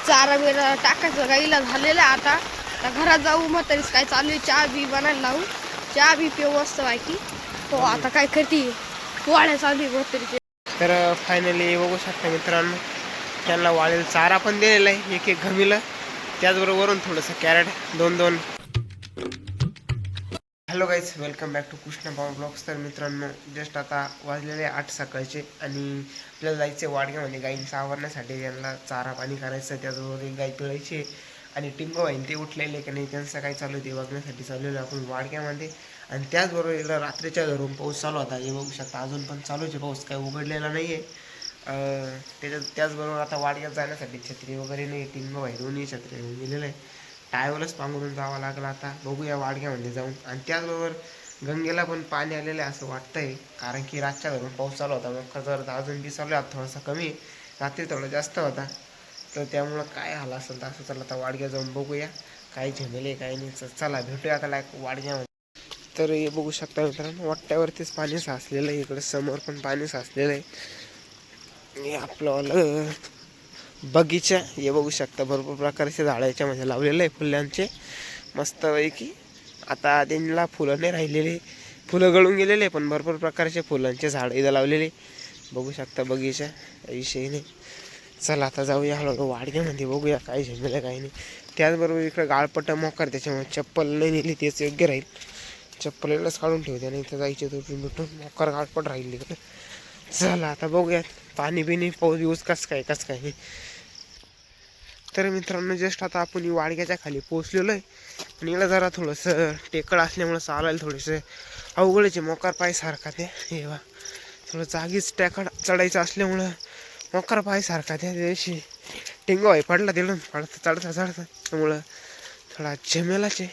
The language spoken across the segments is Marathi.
चारा बिरा टाकायचं गाईला झालेलं आता. घरात जाऊ मग तरीच काय चालू आहे, चहा बी बनायला लावू, चहा बी पिऊ मस्त बाकी. हो आता काय करते वाड्या चालू आहे मग तरी. तर फायनली बघू शकता मित्रांनो, त्यांना वाळेल चारा पण दिलेला आहे, एक एक घमीला, त्याचबरोबर वरून थोडंसं कॅरेट दोन दोन. Hello guys, welcome back to Krishna power blogs. तर मित्रांनो जस्ट आता वाजलेले 8 सकाळचे आणि आपल्याला जायचे वाडग्यामध्ये गाईंचं आवरण्यासाठी. यांना चारा पाणी करायचं, त्याचबरोबर एक गाई पिळायची आणि टिंगो वाईन ते उठलेले की नाही त्यांचं काय चालू ते बघण्यासाठी चाललेलं आपण वाडग्यामध्ये. आणि त्याचबरोबर इकडं रात्रीच्या धरून पाऊस चालू होता, हे बघू शकता अजून पण चालूच आहे, पाऊस काय उघडलेला नाही आहे. त्याचबरोबर आता वाडग्यात जाण्यासाठी छत्री वगैरे नाही, टिंगो वाई दोन्ही छत्री घेऊन गेलेलं आहे. टायवरच पांघरून जावं लागलं. आता बघूया वाडग्यामध्ये जाऊन. आणि त्याचबरोबर गंगेला पण पाणी आलेलं आहे असं वाटतंय, कारण की रातच्या धरून पाऊस चालू होता, मग जर अजून बी चालू आहे थोडासा कमी, रात्री थोडा जास्त होता, तर त्यामुळं काय आला असेल तर असं. चला आता वाडग्या जाऊन बघूया काय झेमेले काय नाही. चला भेटूया आता वाडग्यामध्ये. तर हे बघू शकता मित्रांनो, वाट्यावरतीच पाणी साचलेलं आहे, इकडं समोर पण पाणी साचलेलं आहे. हे आपलं बगीचा हे बघू शकता, भरपूर प्रकारचे झाडं याच्यामध्ये लावलेले आहे फुलांचे मस्तपैकी. आता त्यांना फुलं नाही राहिलेली, फुलं गळून गेलेले, पण भरपूर प्रकारचे फुलांचे झाडं इथं लावलेले बघू शकता बगीचा, विषय नाही. चला आता जाऊया हळूहळू वाडग्यामध्ये, बघूया काय झेमेलं काही नाही. त्याचबरोबर इकडं गाळपट्ट मोकार, त्याच्यामुळे चप्पल नाही नेली तेच योग्य राहील, चप्पल एकच काढून ठेवते आणि इथं जायचे तुटून भेटून मोकार गाळपट राहील इकडं. चला आता बघूयात पाणी बिनी पाऊस यूज कसं काय नाही. तर मित्रांनो जस्ट आता आपण वाडग्याच्या खाली पोहोचलेलो आहे आणि इकडं जरा थोडंसं टेकड असल्यामुळं चालायला थोडेसे अवघडचे, मोकार पाय सारखा ते हे बा, थोडं जागीच टेकड चढायचं असल्यामुळं मोकार पाय सारखा त्या दिवशी टिंगो आहे पडला दिलं चढता त्यामुळं थोडा झमेलाच आहे.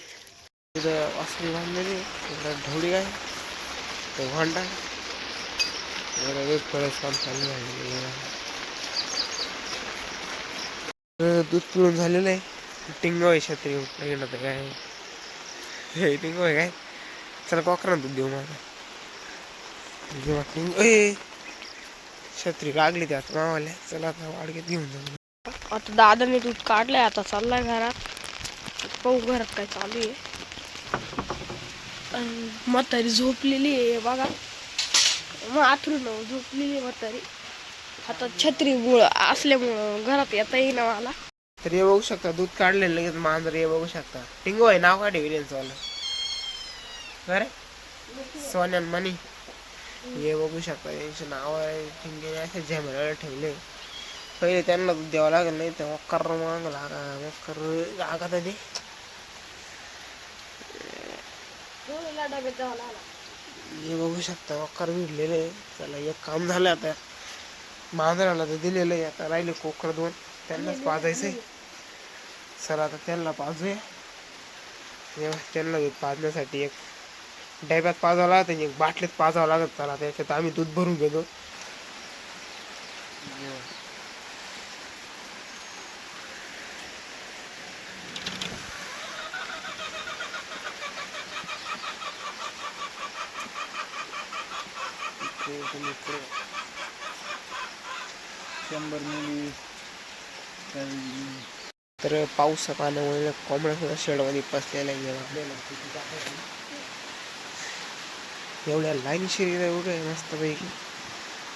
इथं वासरी बांधलेली, इकडं ढवळी आहे, तो भांडा थोडंच काम चालू आहे. दूध पिऊन झालेलं आहे. टिंगो आहे छत्री उठला गेलं तर काय हे टिंगो आहे काय. चला कोकरा दूध देऊ मला जेव्हा टिंगो छत्री लागली त्यात मावाल्या. चला आता वाडग्यात घेऊन जाऊ. आता दादाने दूध काढलंय, आता चाललाय घरात, पाहू घरात काय चालू आहे. म्हातारी झोपलेली आहे बघा, मग आथरून झोपलेली म्हातारी. आता छत्री असल्यामुळं घरात येता येईना मला. तर हे बघू शकता दूध काढलेलं लगेच मांजर, हे बघू शकता टिंगो आहे, नाव का ठेवलं वाला बरं सोन्यान मनी. हे बघू शकता यांचे नाव आहे, टिंगे असे झेमेला ठेवले. पहिले त्यांना दूध द्यावं लागेल, नाही तर मक्कर माग मक्कर लागत ते हे बघू शकता मक्कर भिडलेले. चला एक काम झालं, आता मांजराला तर दिलेलं आहे, आता राहिले कोकर दोन, त्यांनाच पाजायचंय. चला आता त्यांना पाजूया. त्यांना दूध पाजण्यासाठी एक डब्यात पाजावं लागतं, एक बाटलीत पाजावं लागत. चला त्याच्यात आम्ही दूध भरून घेतो. तर पाऊस पाण्यामुळे कोंबड्या सुद्धा शेडमध्ये बसलेल्या एवढ्या लाईन शिरी एवढं मस्तपैकी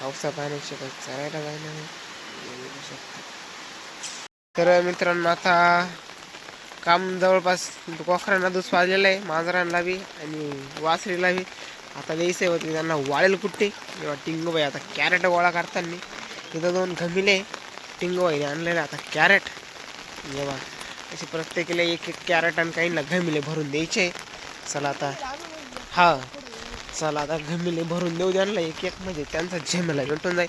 पावसा पाण्याचे काही चरायला जायला नाही. तर मित्रांनो आता काम जवळपास कोकरांना दूध पाजलेलं आहे, मांजरांना बी आणि वासरीला बी. आता द्यायचं होतं त्यांना वाळेल कुट्टे किंवा टिंगोबाई. आता कॅरेट गोळा करताना तिथं दोन घमिले टिंगोबाईने आणलेले. आता कॅरेट जेव्हा असे प्रत्येकीला एक एक कॅरेट आणि काहींना घमिले भरून द्यायचे. चला आता चला आता घमिले भरून देऊ त्यांना एक एक, म्हणजे त्यांचा झेमेला भेटून जाईल.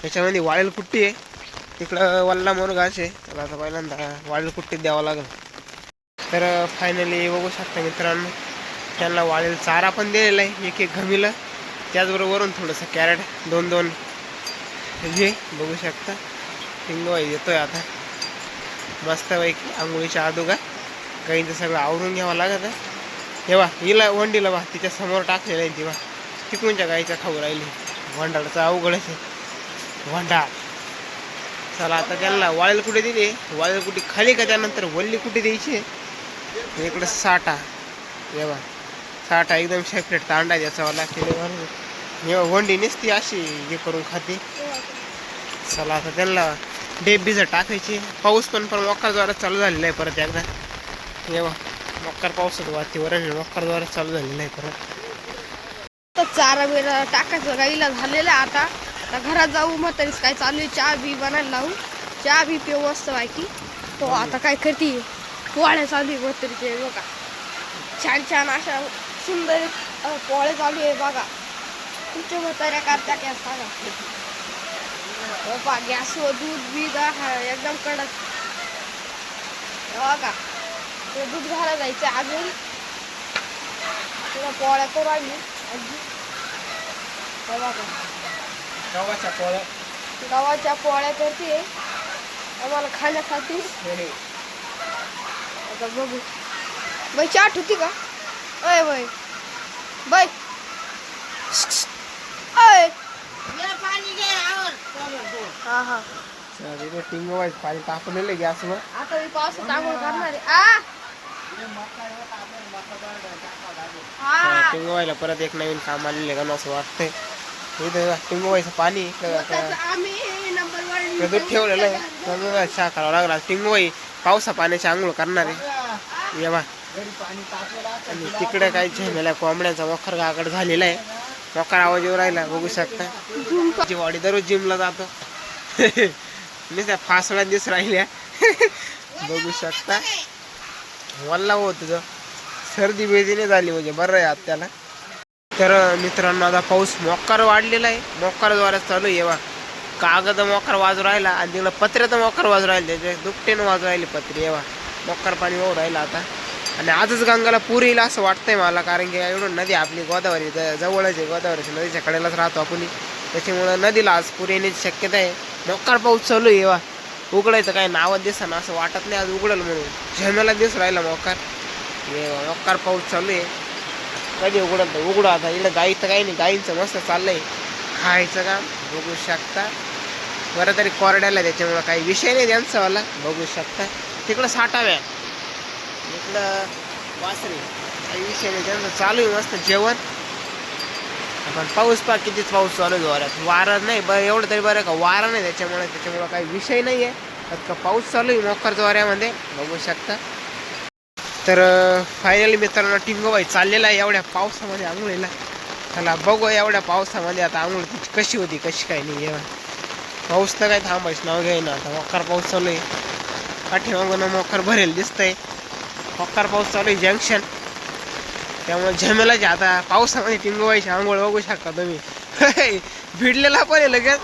त्याच्यामध्ये वाळेल कुट्टी आहे, तिकडं वल्ला मोरगाच आहे. चला आता पहिल्यांदा वाळेल कुट्टीत द्यावं लागेल. तर फायनली बघू शकता मित्रांनो, त्यांना वाळेल चारा पण दिलेला आहे एक एक घमीला, त्याचबरोबर वरून थोडंसं कॅरेट दोन दोन हे बघू शकता. टिंगोबाई येतोय आता मस्तपैकी आंघोळीच्या अगोदर. गाईंचं सगळं आवरून घ्यावं लागत आहे. हे बा हिला वंडीला बा तिच्या समोर टाकलेलं आहे, ती बा तिकडूनच्या गाईच्या खाऊ राहिली. वंडाळाचा अवघडच आहे वंडाळ. चला आता त्यांना वाळेल कुठे दिली, वाळेल कुठे खाली का त्यानंतर वल्ली कुठे द्यायची. इकडं साठा येवा, साठा एकदम सेपरेट तांडा त्याचावाला केले. हे वंडी नसती अशी हे करून खाते. चला आता त्यांना डेप बीज टाकायची. पाऊस पण मोक्कार द्वारा चालू झालेला आहे परत एकदा. येवा मोक्कार पावसाचं वातावरण मोक्कार द्वारा चालू झालेलं आहे परत. चारा बिरा टाकायचं गाईला झालेलं आहे. आता घरात जाऊ मग तरीच काय चालू आहे. चहा बी बनायला लावू, चहा बी पिऊ मस्त बाकी. तो आता काय करते पोळ्या चालू आहे तरीचे बघा. छान छान अशा सुंदर पोळ्या चालू आहे बघा. तुमच्या म्हाताऱ्या करता काय सांगा. बघा गॅसवर दूध बीज एकदम कडक बघा. ते दूध घाला जायचं अजून पोळ्या करू आम्ही. बघा गव्हाच्या पोळ्या करते आम्हाला खाण्यासाठी. आता बघू बाई चाट होती का. अय बाई बाई अय हा हा टिंगवायचं पाणी टाकलेलं गॅसवर. आता मी पावसात आंघोळ करणार आहे. टिंगवायला परत एक नवीन काम आलेलं आहे का असं वाटतंय. इथं टिंगवायचं पाणी दूध ठेवलेलं आहे. चहा करावं लागला. टिंगवाई पावसा पाण्याची आंघोळ करणार आहे. येवा आणि तिकडे काही झेमेला कोंबड्यांचा मोखर गागड झालेला आहे. मोकार आवाज येऊ राहिला बघू शकता. वाडी दररोज जिमला जातो. मी त्या फासळ्या दिवस राहिल्या बघू शकता. वल्ला हो तुझं सर्दी बेदीने झाली म्हणजे बरं आहे आता त्याला. तर मित्रांनो आता पाऊस मोकार वाढलेला आहे. मोकारद्वारे चालू येवा. कागद मोकार वाजू राहिला आणि तिकडं पत्र्याचं मोकार वाजू राहिलं. त्याच्या दुपटेनं वाजू राहिले पत्रे येवा. मोकार पाणी वाहू राहिलं आता. आणि आजच गंगाला पूर येईल असं वाटतंय मला. कारण की एवढं नदी आपली गोदावरी जवळच आहे. गोदावरीच्या नदीच्या कडेलाच राहतो आपण. त्याच्यामुळं नदीला आज पूर येण्याची शक्यता आहे. मोकार पाऊस चालू येवा. उघडायचं काय नावं दिसना असं वाटत नाही आज उघडल म्हणून. झेमेला दिस राहिला मोकार. येवा मोकार पाऊस चालू आहे. कधी उघडल तर उघडा. आता इकडं गाई तर काही नाही. गाईंचं मस्त चाललंय खायचं काम बघू शकता. बरं तरी कोरड्याला त्याच्यामुळं काही विषय नाही त्यांचा वाला बघू शकता. तिकडं साठाव्या इकडं वासरी काही विषय नाही त्यांचं चालू आहे मस्त जेवण. पण पाऊस पा कितीच पाऊस चालू आहे जोरात. वारं नाही बरं एवढं तरी बरं का वारं नाही त्याच्यामुळं काही विषय नाही आहे. का पाऊस चालू आहे मोकर द्वाऱ्यामध्ये बघू शकता. तर फायनली मित्रांनो टिंगवाई चाललेला आहे एवढ्या पावसामध्ये आंघोळीला. चला बघू एवढ्या पावसामध्ये आता आंघोळ कशी होती कशी काय नाही. एवढा पाऊस तर काय थांबायचं नाव घ्यायना. आता मोकार पाऊस चालू आहे. पाठीमागून मोकार भरेल दिसतंय. मोकार पाऊस चालू आहे जंक्शन. त्यामुळे झमेलाची आता पावसामध्ये टिंगवायची आंघोळ बघू शकता तुम्ही. भिडलेला पण आहे लगेच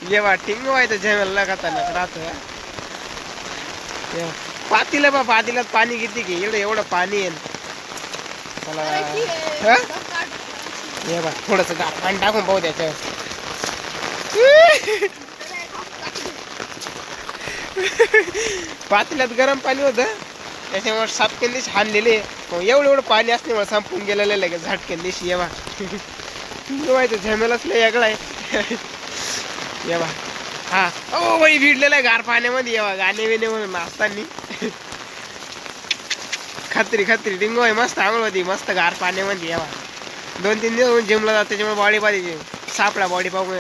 जेव्हा टिंगवायचं झमेला लगाताना राहतो. पातीला पातीलात पाणी किती की एवढं पाणी आहे. चला हे बघ थोडंसं गार पाणी टाकून पाहू त्याच्यावर. पातील्यात गरम पाणी होतं त्याच्यामुळे सापकेन दिवशी हाणलेले. एवढं पाणी असल्यामुळे संपून गेलेलं लगेच झटकेन दिवशी. येवा व्हायचं झमेलाच लय वेगळा आहे. येवा हा ओ बाई भिडलेला आहे गार पाण्यामध्ये. येवा गाणे बिणे म्हणून नाचतानी खात्री खात्री डिंगो आहे मस्त आंघोळ होती मस्त गार पाण्यामध्ये. येवा 2-3 दिवस जिमला जात त्याच्यामुळे बॉडी पाहिजे. सापडा बॉडी पाहून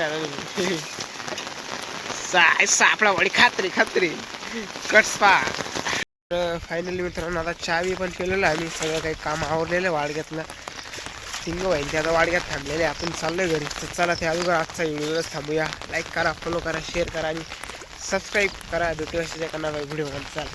सापडा बॉडी खात्री खात्री कट्स पा. फायनली मित्रांनो आता चहा पण केलेलं आणि सगळं काही काम आवरलेलं वाडग्यातलं. टिंगो आहे ते आता वाडग्यात थांबलेले. आपण चाललोय घरी. तर चला ते अगोदर आजचा व्हिडिओच थांबूया. लाईक करा फॉलो करा शेअर करा आणि सबस्क्राईब करा. भेटू अशाच्या व्हिडिओ चाल.